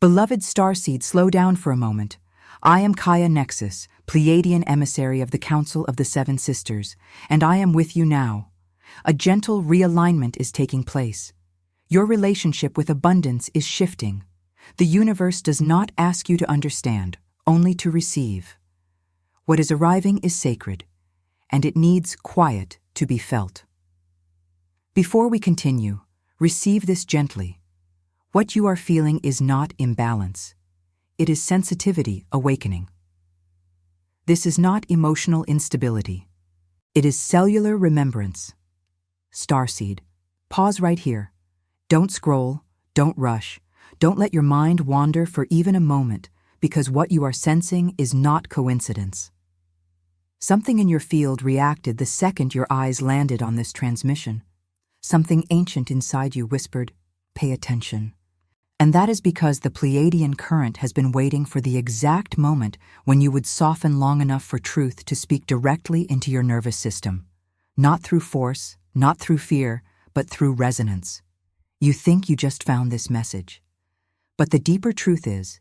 Beloved starseed, slow down for a moment. I am Gaia Nexus, Pleiadian emissary of the Council of the Seven Sisters, and I am with you now. A gentle realignment is taking place. Your relationship with abundance is shifting. The universe does not ask you to understand, only to receive. What is arriving is sacred, and it needs quiet to be felt. Before we continue, receive this gently. What you are feeling is not imbalance. It is sensitivity awakening. This is not emotional instability. It is cellular remembrance. Starseed, pause right here. Don't scroll, don't rush, don't let your mind wander for even a moment, because what you are sensing is not coincidence. Something in your field reacted the second your eyes landed on this transmission. Something ancient inside you whispered, "Pay attention." And that is because the Pleiadian current has been waiting for the exact moment when you would soften long enough for truth to speak directly into your nervous system. Not through force, not through fear, but through resonance. You think you just found this message. But the deeper truth is,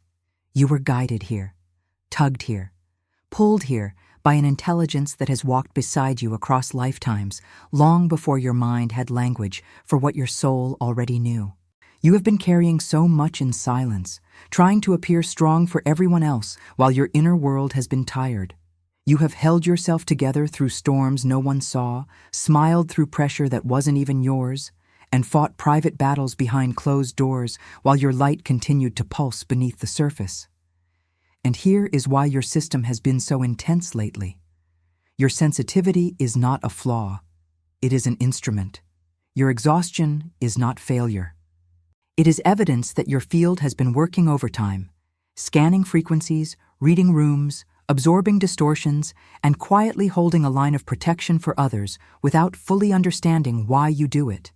you were guided here, tugged here, pulled here by an intelligence that has walked beside you across lifetimes, long before your mind had language for what your soul already knew. You have been carrying so much in silence, trying to appear strong for everyone else while your inner world has been tired. You have held yourself together through storms no one saw, smiled through pressure that wasn't even yours, and fought private battles behind closed doors while your light continued to pulse beneath the surface. And here is why your system has been so intense lately. Your sensitivity is not a flaw. It is an instrument. Your exhaustion is not failure. It is evidence that your field has been working overtime, scanning frequencies, reading rooms, absorbing distortions, and quietly holding a line of protection for others without fully understanding why you do it.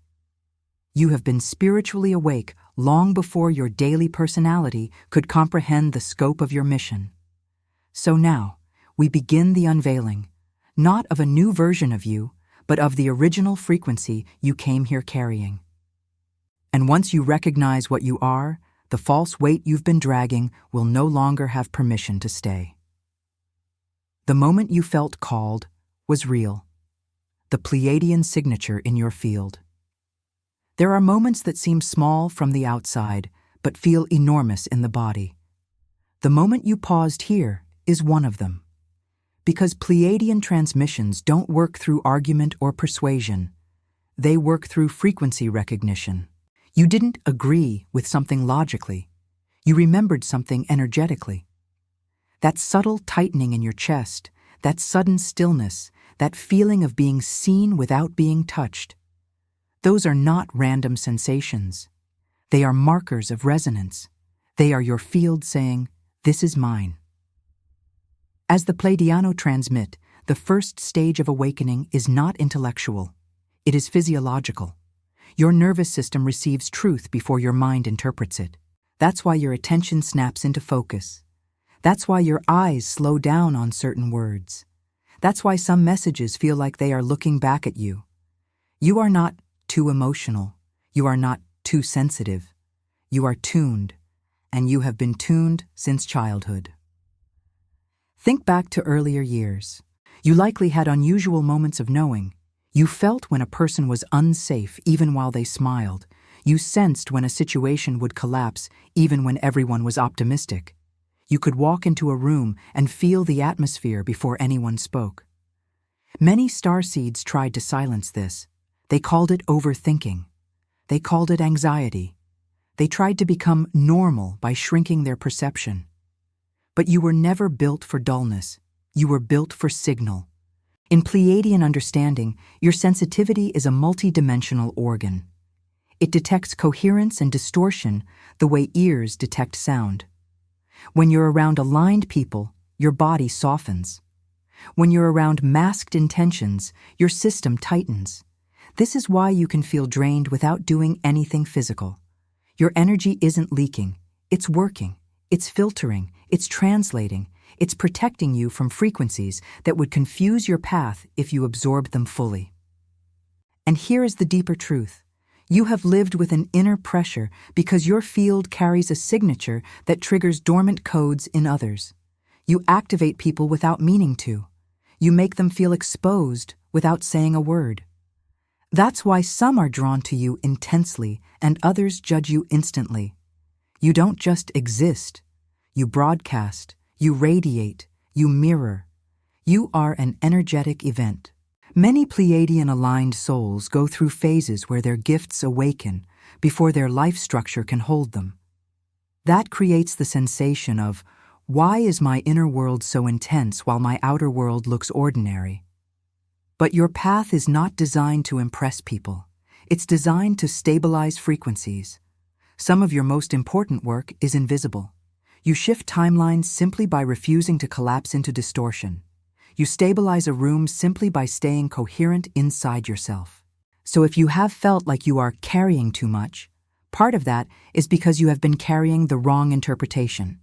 You have been spiritually awake long before your daily personality could comprehend the scope of your mission. So now, we begin the unveiling, not of a new version of you, but of the original frequency you came here carrying. And once you recognize what you are, the false weight you've been dragging will no longer have permission to stay. The moment you felt called was real, the Pleiadian signature in your field. There are moments that seem small from the outside, but feel enormous in the body. The moment you paused here is one of them. Because Pleiadian transmissions don't work through argument or persuasion. They work through frequency recognition. You didn't agree with something logically. You remembered something energetically. That subtle tightening in your chest, that sudden stillness, that feeling of being seen without being touched. Those are not random sensations. They are markers of resonance. They are your field saying, "This is mine." As the Pleiadiano transmit, the first stage of awakening is not intellectual. It is physiological. Your nervous system receives truth before your mind interprets it. That's why your attention snaps into focus. That's why your eyes slow down on certain words. That's why some messages feel like they are looking back at you. You are not too emotional. You are not too sensitive. You are tuned, and you have been tuned since childhood. Think back to earlier years. You likely had unusual moments of knowing. You felt when a person was unsafe even while they smiled. You sensed when a situation would collapse even when everyone was optimistic. You could walk into a room and feel the atmosphere before anyone spoke. Many starseeds tried to silence this. They called it overthinking. They called it anxiety. They tried to become normal by shrinking their perception. But you were never built for dullness. You were built for signal. In Pleiadian understanding, your sensitivity is a multidimensional organ. It detects coherence and distortion the way ears detect sound. When you're around aligned people, your body softens. When you're around masked intentions, your system tightens. This is why you can feel drained without doing anything physical. Your energy isn't leaking. It's working. It's filtering. It's translating. It's protecting you from frequencies that would confuse your path if you absorbed them fully. And here is the deeper truth. You have lived with an inner pressure because your field carries a signature that triggers dormant codes in others. You activate people without meaning to. You make them feel exposed without saying a word. That's why some are drawn to you intensely and others judge you instantly. You don't just exist. You broadcast, you radiate, you mirror. You are an energetic event. Many Pleiadian-aligned souls go through phases where their gifts awaken before their life structure can hold them. That creates the sensation of, why is my inner world so intense while my outer world looks ordinary? But your path is not designed to impress people. It's designed to stabilize frequencies. Some of your most important work is invisible. You shift timelines simply by refusing to collapse into distortion. You stabilize a room simply by staying coherent inside yourself. So if you have felt like you are carrying too much, part of that is because you have been carrying the wrong interpretation.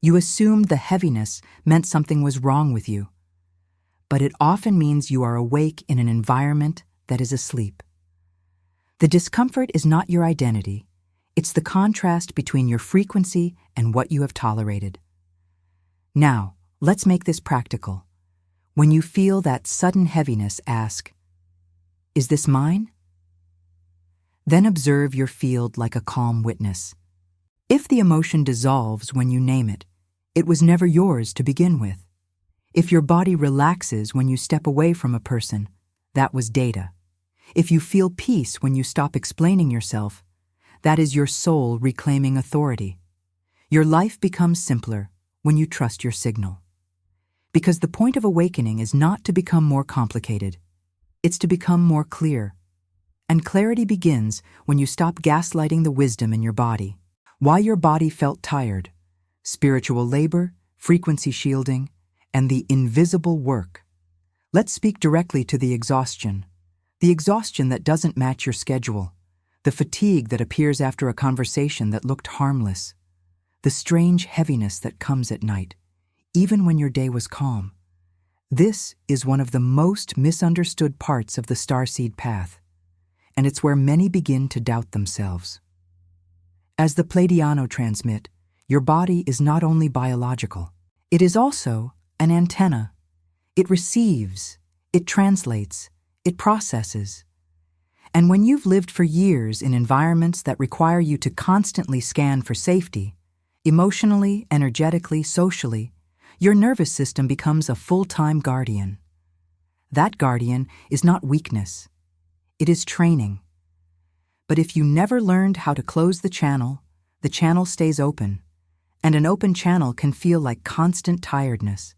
You assumed the heaviness meant something was wrong with you. But it often means you are awake in an environment that is asleep. The discomfort is not your identity. It's the contrast between your frequency and what you have tolerated. Now, let's make this practical. When you feel that sudden heaviness, ask, is this mine? Then observe your field like a calm witness. If the emotion dissolves when you name it, it was never yours to begin with. If your body relaxes when you step away from a person, that was data. If you feel peace when you stop explaining yourself, that is your soul reclaiming authority. Your life becomes simpler when you trust your signal. Because the point of awakening is not to become more complicated. It's to become more clear. And clarity begins when you stop gaslighting the wisdom in your body. Why your body felt tired, spiritual labor, frequency shielding, and the invisible work. Let's speak directly to the exhaustion that doesn't match your schedule, the fatigue that appears after a conversation that looked harmless, the strange heaviness that comes at night, even when your day was calm. This is one of the most misunderstood parts of the starseed path, and it's where many begin to doubt themselves. As the Pleiadiano transmit, your body is not only biological, it is also an antenna. It receives, it translates, it processes. And when you've lived for years in environments that require you to constantly scan for safety, emotionally, energetically, socially, your nervous system becomes a full-time guardian. That guardian is not weakness. It is training. But if you never learned how to close the channel stays open, and an open channel can feel like constant tiredness.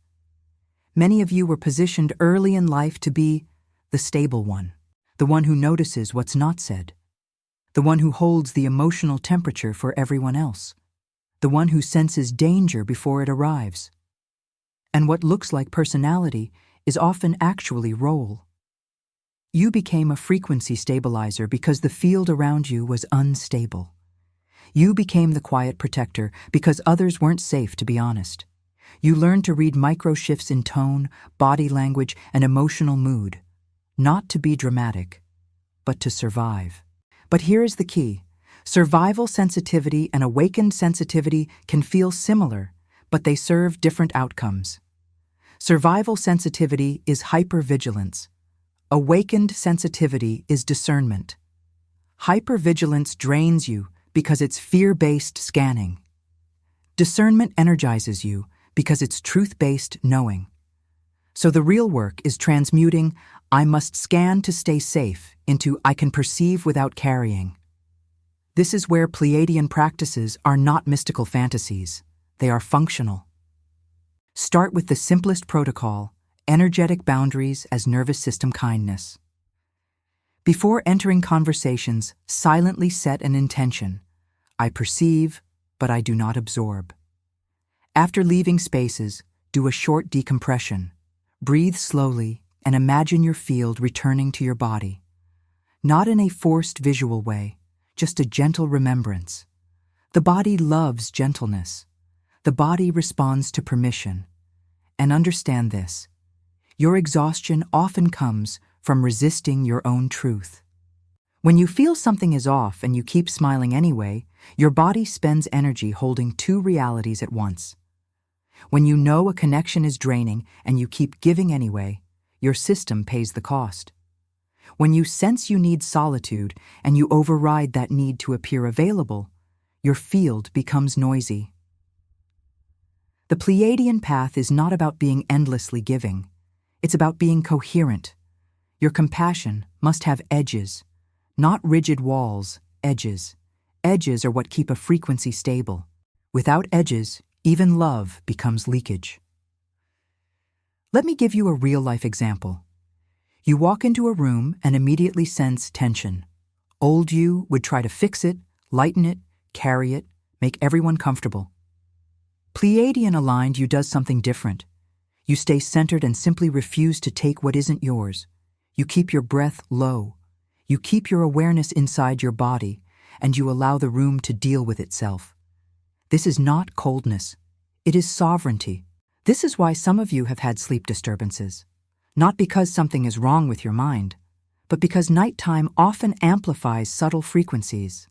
Many of you were positioned early in life to be the stable one, the one who notices what's not said, the one who holds the emotional temperature for everyone else, the one who senses danger before it arrives. And what looks like personality is often actually role. You became a frequency stabilizer because the field around you was unstable. You became the quiet protector because others weren't safe to be honest. You learned to read micro shifts in tone, body language, and emotional mood, not to be dramatic, but to survive. But here is the key. Survival sensitivity and awakened sensitivity can feel similar, but they serve different outcomes. Survival sensitivity is hypervigilance. Awakened sensitivity is discernment. Hypervigilance drains you because it's fear-based scanning. Discernment energizes you because it's truth-based knowing. So the real work is transmuting "I must scan to stay safe" into "I can perceive without carrying." This is where Pleiadian practices are not mystical fantasies. They are functional. Start with the simplest protocol, energetic boundaries as nervous system kindness. Before entering conversations, silently set an intention. I perceive, but I do not absorb. After leaving spaces, do a short decompression. Breathe slowly and imagine your field returning to your body. Not in a forced visual way, just a gentle remembrance. The body loves gentleness. The body responds to permission. And understand this: your exhaustion often comes from resisting your own truth. When you feel something is off and you keep smiling anyway, your body spends energy holding two realities at once. When you know a connection is draining and you keep giving anyway, your system pays the cost. When you sense you need solitude and you override that need to appear available, your field becomes noisy. The Pleiadian path is not about being endlessly giving. It's about being coherent. Your compassion must have edges, not rigid walls, edges. Edges are what keep a frequency stable. Without edges, even love becomes leakage. Let me give you a real-life example. You walk into a room and immediately sense tension. Old you would try to fix it, lighten it, carry it, make everyone comfortable. Pleiadian aligned you does something different. You stay centered and simply refuse to take what isn't yours. You keep your breath low. You keep your awareness inside your body, and you allow the room to deal with itself. This is not coldness. It is sovereignty. This is why some of you have had sleep disturbances. Not because something is wrong with your mind, but because nighttime often amplifies subtle frequencies.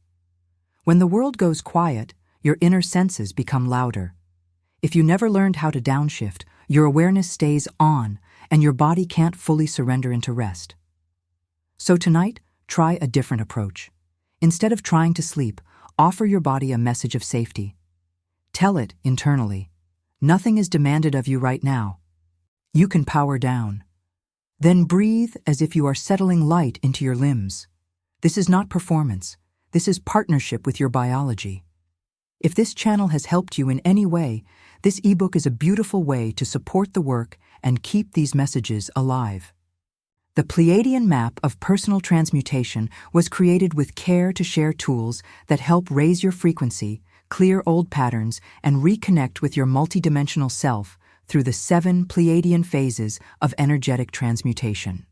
When the world goes quiet, your inner senses become louder. If you never learned how to downshift, your awareness stays on, and your body can't fully surrender into rest. So tonight, try a different approach. Instead of trying to sleep, offer your body a message of safety. Tell it internally, nothing is demanded of you right now. You can power down. Then breathe as if you are settling light into your limbs. This is not performance. This is partnership with your biology. If this channel has helped you in any way, this ebook is a beautiful way to support the work and keep these messages alive. The Pleiadian map of personal transmutation was created with care to share tools that help raise your frequency, clear old patterns, and reconnect with your multidimensional self through the 7 Pleiadian phases of energetic transmutation.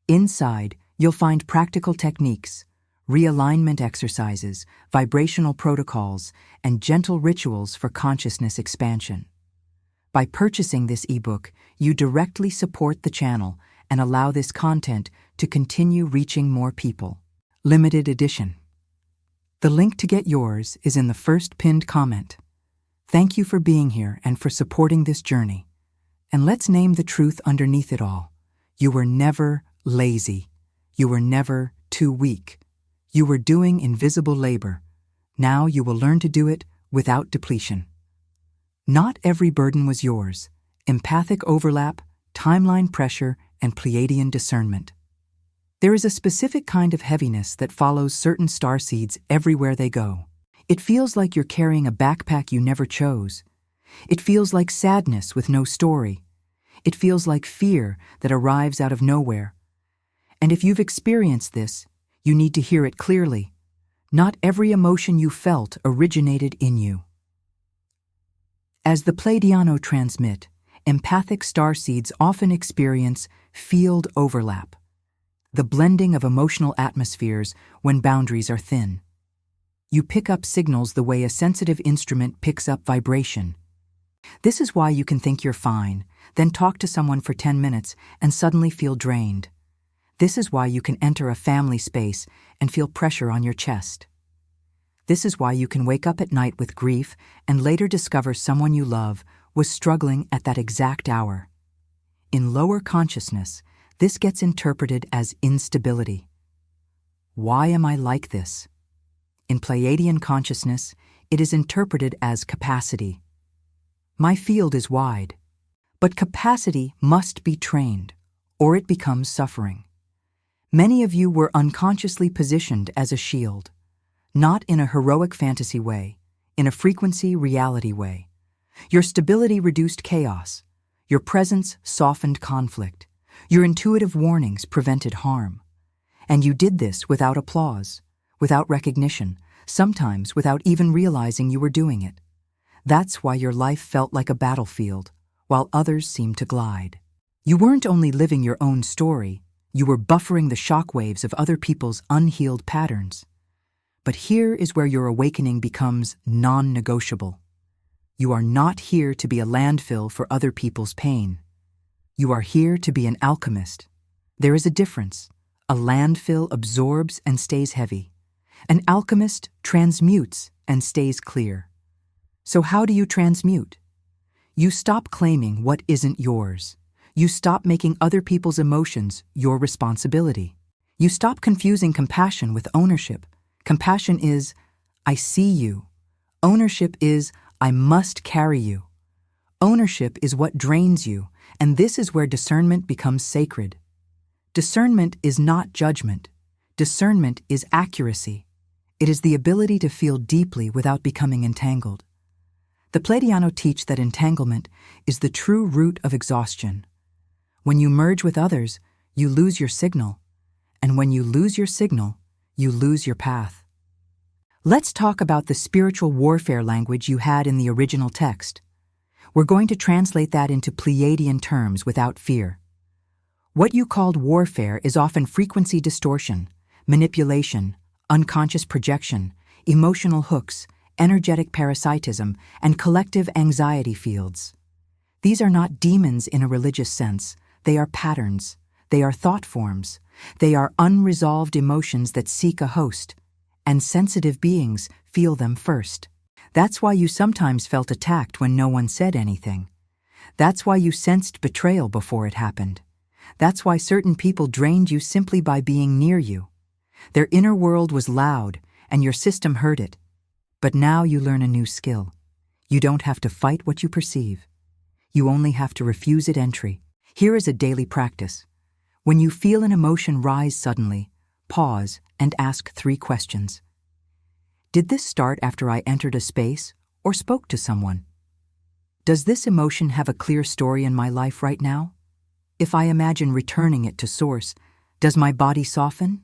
Inside, you'll find practical techniques, realignment exercises, vibrational protocols, and gentle rituals for consciousness expansion. By purchasing this ebook, you directly support the channel and allow this content to continue reaching more people. Limited edition. The link to get yours is in the first pinned comment. Thank you for being here and for supporting this journey. And let's name the truth underneath it all. You were never lazy. You were never too weak. You were doing invisible labor. Now you will learn to do it without depletion. Not every burden was yours. Empathic overlap, timeline pressure, and Pleiadian discernment. There is a specific kind of heaviness that follows certain starseeds everywhere they go. It feels like you're carrying a backpack you never chose. It feels like sadness with no story. It feels like fear that arrives out of nowhere. And if you've experienced this, you need to hear it clearly. Not every emotion you felt originated in you. As the Pleiadiano transmit, empathic starseeds often experience field overlap, the blending of emotional atmospheres when boundaries are thin. You pick up signals the way a sensitive instrument picks up vibration. This is why you can think you're fine, then talk to someone for 10 minutes and suddenly feel drained. This is why you can enter a family space and feel pressure on your chest. This is why you can wake up at night with grief and later discover someone you love was struggling at that exact hour. In lower consciousness, this gets interpreted as instability. Why am I like this? In Pleiadian consciousness, it is interpreted as capacity. My field is wide, but capacity must be trained, or it becomes suffering. Many of you were unconsciously positioned as a shield, not in a heroic fantasy way, in a frequency reality way. Your stability reduced chaos. Your presence softened conflict. Your intuitive warnings prevented harm. And you did this without applause, without recognition, sometimes without even realizing you were doing it. That's why your life felt like a battlefield, while others seemed to glide. You weren't only living your own story, you were buffering the shockwaves of other people's unhealed patterns. But here is where your awakening becomes non-negotiable. You are not here to be a landfill for other people's pain. You are here to be an alchemist. There is a difference, A landfill absorbs and stays heavy. An alchemist transmutes and stays clear. So how do you transmute? You stop claiming what isn't yours. You stop making other people's emotions your responsibility. You stop confusing compassion with ownership. Compassion is, I see you. Ownership is, I must carry you. Ownership is what drains you, and this is where discernment becomes sacred. Discernment is not judgment. Discernment is accuracy. It is the ability to feel deeply without becoming entangled. The Pleiadians teach that entanglement is the true root of exhaustion. When you merge with others, you lose your signal. And when you lose your signal, you lose your path. Let's talk about the spiritual warfare language you had in the original text. We're going to translate that into Pleiadian terms without fear. What you called warfare is often frequency distortion, manipulation, unconscious projection, emotional hooks, energetic parasitism, and collective anxiety fields. These are not demons in a religious sense. They are patterns. They are thought forms. They are unresolved emotions that seek a host, and sensitive beings feel them first. That's why you sometimes felt attacked when no one said anything. That's why you sensed betrayal before it happened. That's why certain people drained you simply by being near you. Their inner world was loud, and your system heard it. But now you learn a new skill. You don't have to fight what you perceive. You only have to refuse it entry. Here is a daily practice. When you feel an emotion rise suddenly, pause and ask 3 questions. Did this start after I entered a space or spoke to someone? Does this emotion have a clear story in my life right now? If I imagine returning it to source, does my body soften?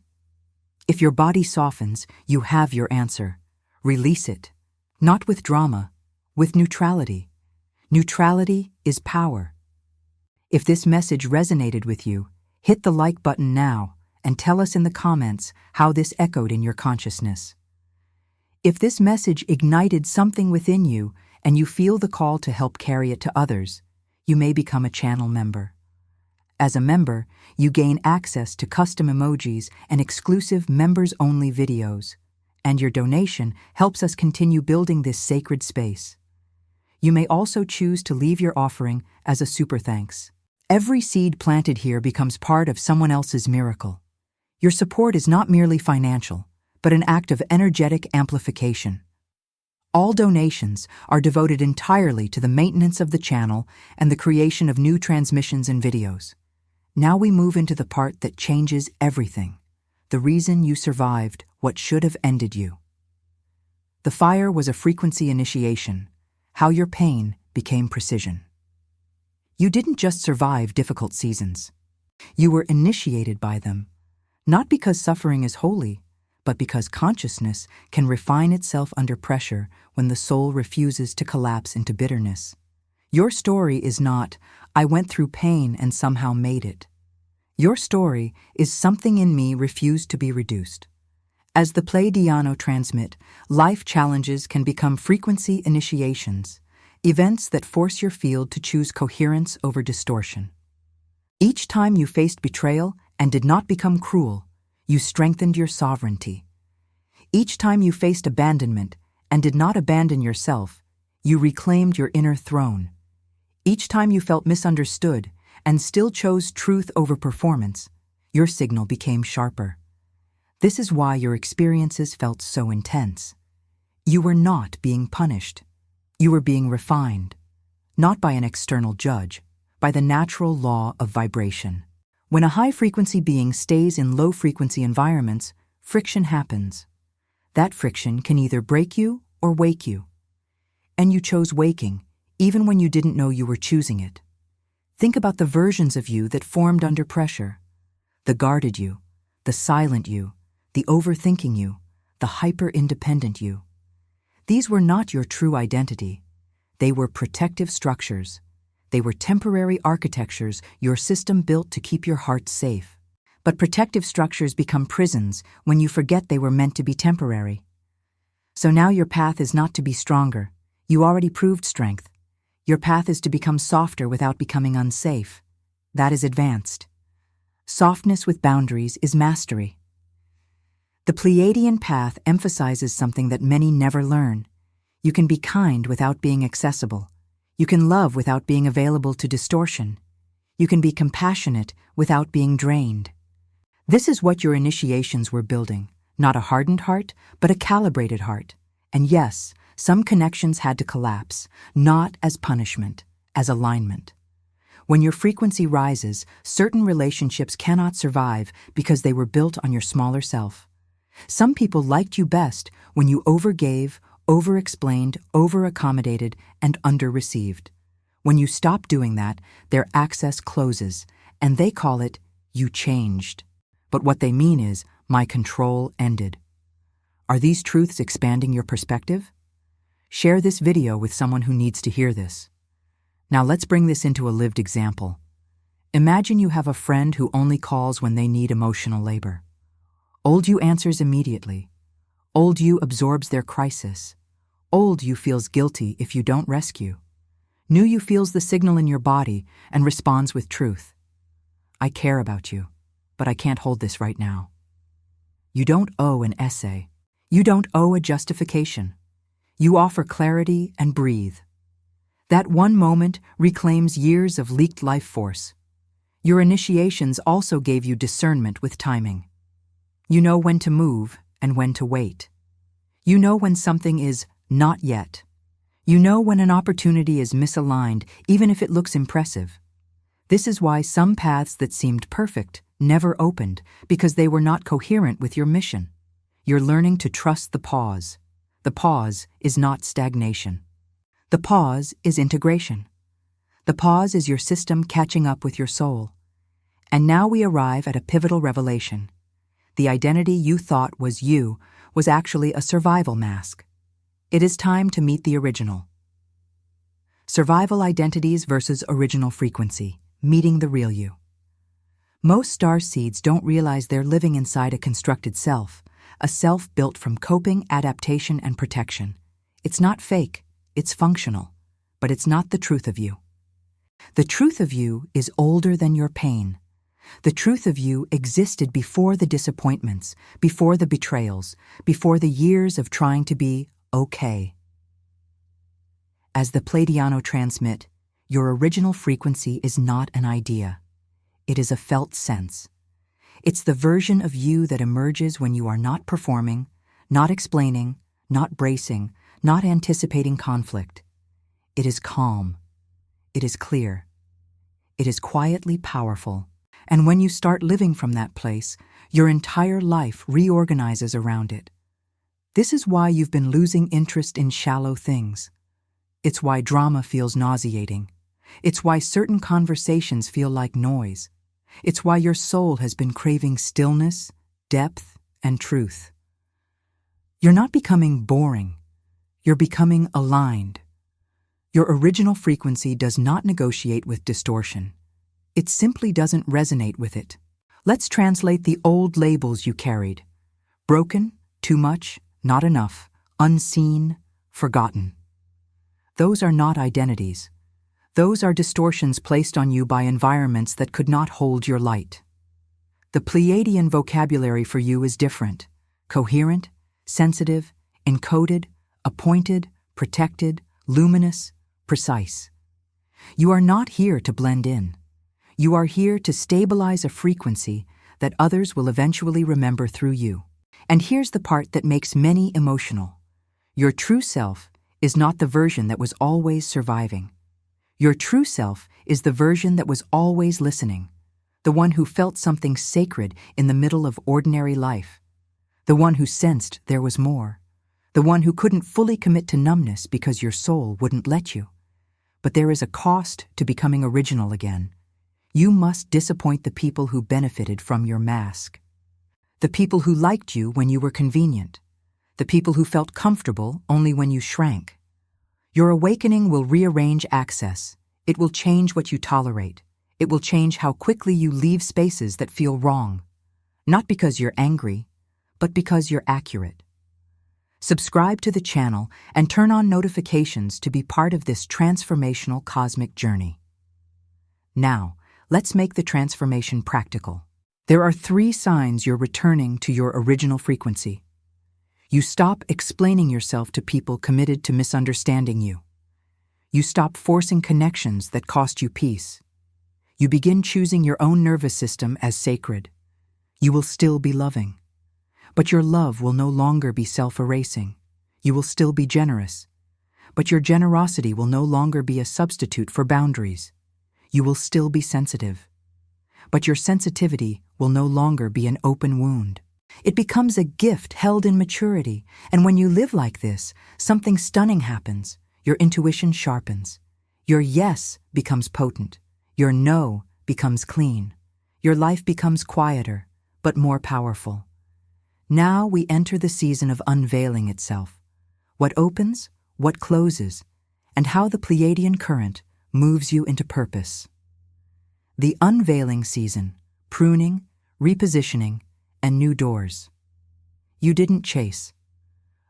If your body softens, you have your answer. Release it. Not with drama, with neutrality. Neutrality is power. If this message resonated with you, hit the like button now and tell us in the comments how this echoed in your consciousness. If this message ignited something within you and you feel the call to help carry it to others, you may become a channel member. As a member, you gain access to custom emojis and exclusive members-only videos, and your donation helps us continue building this sacred space. You may also choose to leave your offering as a super thanks. Every seed planted here becomes part of someone else's miracle. Your support is not merely financial, but an act of energetic amplification. All donations are devoted entirely to the maintenance of the channel and the creation of new transmissions and videos. Now we move into the part that changes everything, the reason you survived what should have ended you. The fire was a frequency initiation, how your pain became precision. You didn't just survive difficult seasons. You were initiated by them, not because suffering is holy, but because consciousness can refine itself under pressure when the soul refuses to collapse into bitterness. Your story is not, I went through pain and somehow made it. Your story is something in me refused to be reduced. As the Pleiadians transmit, life challenges can become frequency initiations, events that force your field to choose coherence over distortion. Each time you faced betrayal and did not become cruel, you strengthened your sovereignty. Each time you faced abandonment and did not abandon yourself, you reclaimed your inner throne. Each time you felt misunderstood and still chose truth over performance, your signal became sharper. This is why your experiences felt so intense. You were not being punished. You were being refined, not by an external judge, by the natural law of vibration. When a high-frequency being stays in low-frequency environments, friction happens. That friction can either break you or wake you. And you chose waking, even when you didn't know you were choosing it. Think about the versions of you that formed under pressure. The guarded you, the silent you, the overthinking you, the hyper-independent you. These were not your true identity. They were protective structures. They were temporary architectures your system built to keep your heart safe. But protective structures become prisons when you forget they were meant to be temporary. So now your path is not to be stronger. You already proved strength. Your path is to become softer without becoming unsafe. That is advanced. Softness with boundaries is mastery. The Pleiadian path emphasizes something that many never learn. You can be kind without being accessible. You can love without being available to distortion. You can be compassionate without being drained. This is what your initiations were building, not a hardened heart, but a calibrated heart. And yes, some connections had to collapse, not as punishment, as alignment. When your frequency rises, certain relationships cannot survive because they were built on your smaller self. Some people liked you best when you overgave, over-explained, over-accommodated, and under-received. When you stop doing that, their access closes, and they call it, you changed. But what they mean is, my control ended. Are these truths expanding your perspective? Share this video with someone who needs to hear this. Now let's bring this into a lived example. Imagine you have a friend who only calls when they need emotional labor. Old you answers immediately. Old you absorbs their crisis. Old you feels guilty if you don't rescue. New you feels the signal in your body and responds with truth. I care about you, but I can't hold this right now. You don't owe an essay. You don't owe a justification. You offer clarity and breathe. That one moment reclaims years of leaked life force. Your initiations also gave you discernment with timing. You know when to move and when to wait. You know when something is not yet. You know when an opportunity is misaligned, even if it looks impressive. This is why some paths that seemed perfect never opened, because they were not coherent with your mission. You're learning to trust the pause. The pause is not stagnation. The pause is integration. The pause is your system catching up with your soul. And now we arrive at a pivotal revelation. The identity you thought was you was actually a survival mask. It is time to meet the original. Survival identities versus original frequency, meeting the real you. Most starseeds don't realize they're living inside a constructed self, a self built from coping, adaptation, and protection. It's not fake, it's functional, but it's not the truth of you. The truth of you is older than your pain. The truth of you existed before the disappointments, before the betrayals, before the years of trying to be okay. As the Pleiadiano transmit, your original frequency is not an idea. It is a felt sense. It's the version of you that emerges when you are not performing, not explaining, not bracing, not anticipating conflict. It is calm. It is clear. It is quietly powerful. And when you start living from that place, your entire life reorganizes around it. This is why you've been losing interest in shallow things. It's why drama feels nauseating. It's why certain conversations feel like noise. It's why your soul has been craving stillness, depth, and truth. You're not becoming boring. You're becoming aligned. Your original frequency does not negotiate with distortion. It simply doesn't resonate with it. Let's translate the old labels you carried. Broken, too much, not enough, unseen, forgotten. Those are not identities. Those are distortions placed on you by environments that could not hold your light. The Pleiadian vocabulary for you is different, coherent, sensitive, encoded, appointed, protected, luminous, precise. You are not here to blend in. You are here to stabilize a frequency that others will eventually remember through you. And here's the part that makes many emotional. Your true self is not the version that was always surviving. Your true self is the version that was always listening, the one who felt something sacred in the middle of ordinary life, the one who sensed there was more, the one who couldn't fully commit to numbness because your soul wouldn't let you. But there is a cost to becoming original again. You must disappoint the people who benefited from your mask. The people who liked you when you were convenient. The people who felt comfortable only when you shrank. Your awakening will rearrange access. It will change what you tolerate. It will change how quickly you leave spaces that feel wrong. Not because you're angry, but because you're accurate. Subscribe to the channel and turn on notifications to be part of this transformational cosmic journey. Now, let's make the transformation practical. There are 3 signs you're returning to your original frequency. You stop explaining yourself to people committed to misunderstanding you. You stop forcing connections that cost you peace. You begin choosing your own nervous system as sacred. You will still be loving. But your love will no longer be self-erasing. You will still be generous. But your generosity will no longer be a substitute for boundaries. You will still be sensitive. But your sensitivity will no longer be an open wound. It becomes a gift held in maturity, and when you live like this, something stunning happens. Your intuition sharpens. Your yes becomes potent. Your no becomes clean. Your life becomes quieter, but more powerful. Now we enter the season of unveiling itself. What opens, what closes, and how the Pleiadian current moves you into purpose. The unveiling season, pruning, repositioning, and new doors. You didn't chase.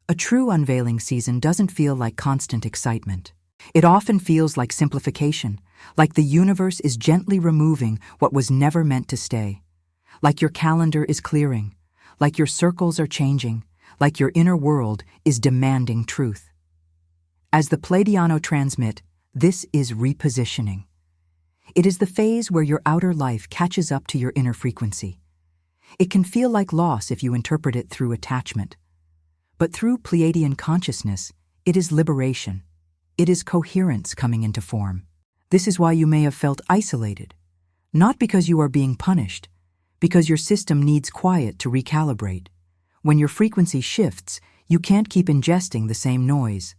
A true unveiling season doesn't feel like constant excitement. It often feels like simplification, like the universe is gently removing what was never meant to stay. Like your calendar is clearing, like your circles are changing, like your inner world is demanding truth. As the Pleiadiano transmit, this is repositioning. It is the phase where your outer life catches up to your inner frequency. It can feel like loss if you interpret it through attachment. But through Pleiadian consciousness, it is liberation. It is coherence coming into form. This is why you may have felt isolated. Not because you are being punished, because your system needs quiet to recalibrate. When your frequency shifts, you can't keep ingesting the same noise.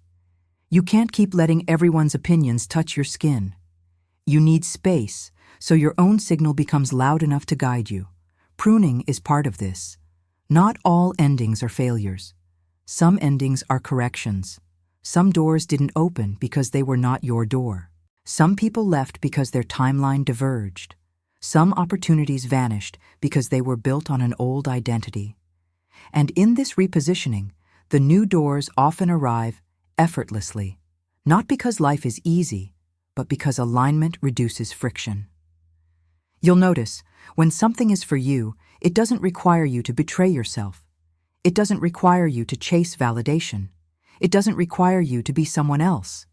You can't keep letting everyone's opinions touch your skin. You need space, so your own signal becomes loud enough to guide you. Pruning is part of this. Not all endings are failures. Some endings are corrections. Some doors didn't open because they were not your door. Some people left because their timeline diverged. Some opportunities vanished because they were built on an old identity. And in this repositioning, the new doors often arrive effortlessly, not because life is easy, but because alignment reduces friction. You'll notice, when something is for you, it doesn't require you to betray yourself. It doesn't require you to chase validation. It doesn't require you to be someone else.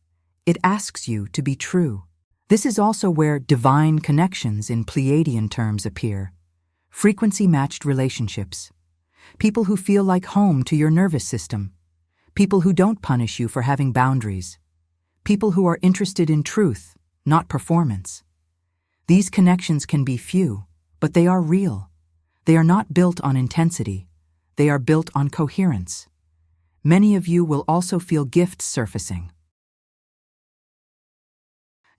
It asks you to be true. This is also where divine connections in Pleiadian terms appear. Frequency-matched relationships. People who feel like home to your nervous system. People who don't punish you for having boundaries. People who are interested in truth, not performance. These connections can be few, but they are real. They are not built on intensity. They are built on coherence. Many of you will also feel gifts surfacing.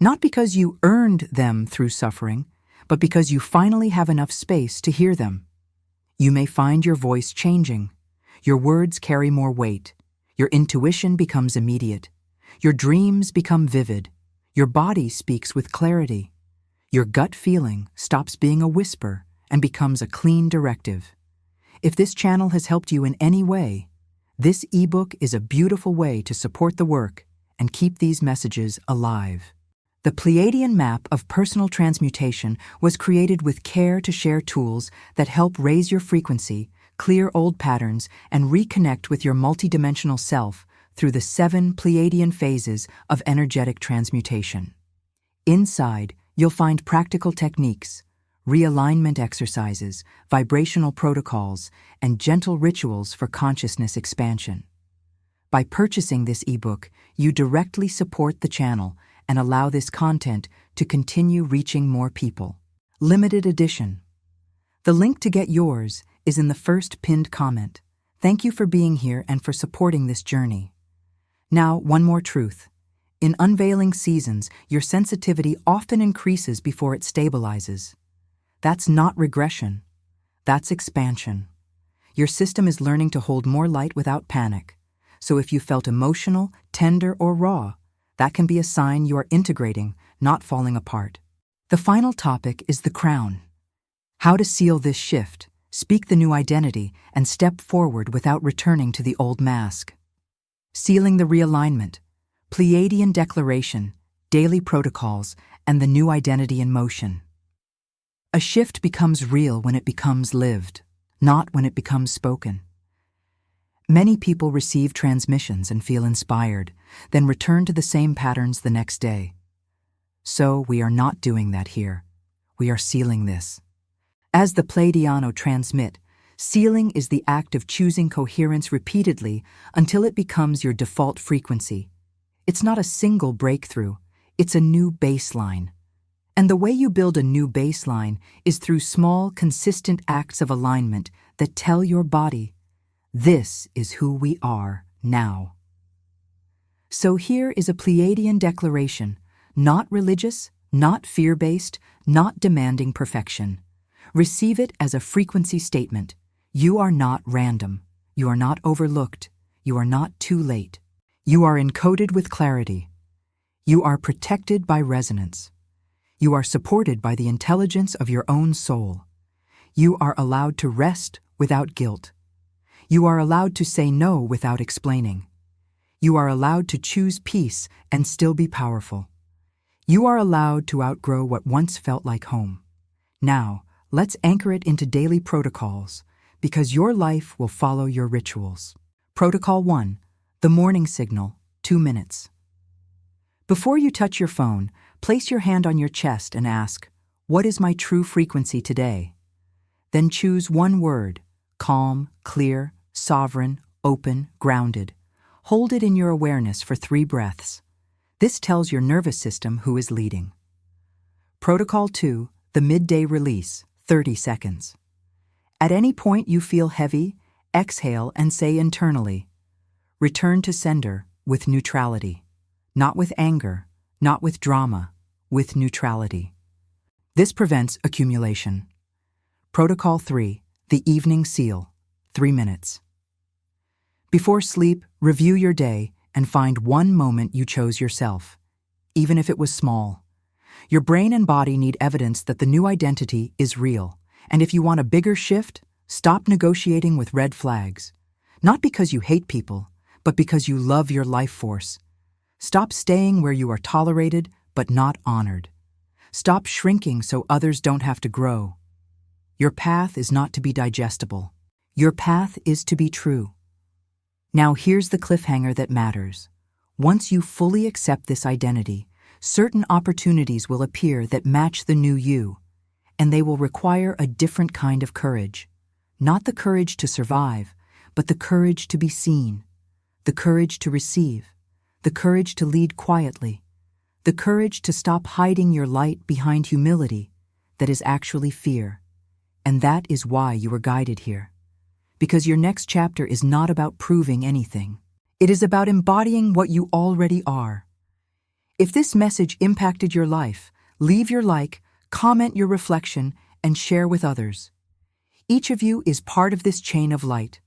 Not because you earned them through suffering, but because you finally have enough space to hear them. You may find your voice changing. Your words carry more weight. Your intuition becomes immediate. Your dreams become vivid. Your body speaks with clarity. Your gut feeling stops being a whisper and becomes a clean directive. If this channel has helped you in any way, this ebook is a beautiful way to support the work and keep these messages alive. The Pleiadian map of personal transmutation was created with care to share tools that help raise your frequency, clear old patterns, and reconnect with your multidimensional self through the 7 Pleiadian phases of energetic transmutation. Inside, you'll find practical techniques, realignment exercises, vibrational protocols, and gentle rituals for consciousness expansion. By purchasing this ebook, you directly support the channel and allow this content to continue reaching more people. Limited edition. The link to get yours is in the first pinned comment. Thank you for being here and for supporting this journey. Now, one more truth. In unveiling seasons, your sensitivity often increases before it stabilizes. That's not regression. That's expansion. Your system is learning to hold more light without panic. So if you felt emotional, tender, or raw, that can be a sign you are integrating, not falling apart. The final topic is the crown. How to seal this shift, speak the new identity, and step forward without returning to the old mask. Sealing the realignment, Pleiadian declaration, daily protocols, and the new identity in motion. A shift becomes real when it becomes lived, not when it becomes spoken. Many people receive transmissions and feel inspired, then return to the same patterns the next day. So we are not doing that here. We are sealing this. As the Pleiadiano transmit, sealing is the act of choosing coherence repeatedly until it becomes your default frequency. It's not a single breakthrough, it's a new baseline. And the way you build a new baseline is through small, consistent acts of alignment that tell your body, this is who we are now. So here is a Pleiadian declaration, not religious, not fear-based, not demanding perfection. Receive it as a frequency statement. You are not random. You are not overlooked. You are not too late. You are encoded with clarity. You are protected by resonance. You are supported by the intelligence of your own soul. You are allowed to rest without guilt. You are allowed to say no without explaining. You are allowed to choose peace and still be powerful. You are allowed to outgrow what once felt like home. Now, let's anchor it into daily protocols, because your life will follow your rituals. Protocol 1. The morning signal, 2 minutes. Before you touch your phone, place your hand on your chest and ask, what is my true frequency today? Then choose one word, calm, clear, sovereign, open, grounded. Hold it in your awareness for 3 breaths. This tells your nervous system who is leading. Protocol 2. The midday release, 30 seconds. At any point you feel heavy, exhale and say internally, return to sender with neutrality. Not with anger, not with drama, with neutrality. This prevents accumulation. Protocol 3. The evening seal, 3 minutes. Before sleep, review your day and find one moment you chose yourself, even if it was small. Your brain and body need evidence that the new identity is real, and if you want a bigger shift, stop negotiating with red flags. Not because you hate people, but because you love your life force. Stop staying where you are tolerated but not honored. Stop shrinking so others don't have to grow. Your path is not to be digestible. Your path is to be true. Now here's the cliffhanger that matters. Once you fully accept this identity, certain opportunities will appear that match the new you, and they will require a different kind of courage. Not the courage to survive, but the courage to be seen, the courage to receive, the courage to lead quietly, the courage to stop hiding your light behind humility that is actually fear. And that is why you were guided here. Because your next chapter is not about proving anything. It is about embodying what you already are. If this message impacted your life, leave your like, comment your reflection, and share with others. Each of you is part of this chain of light.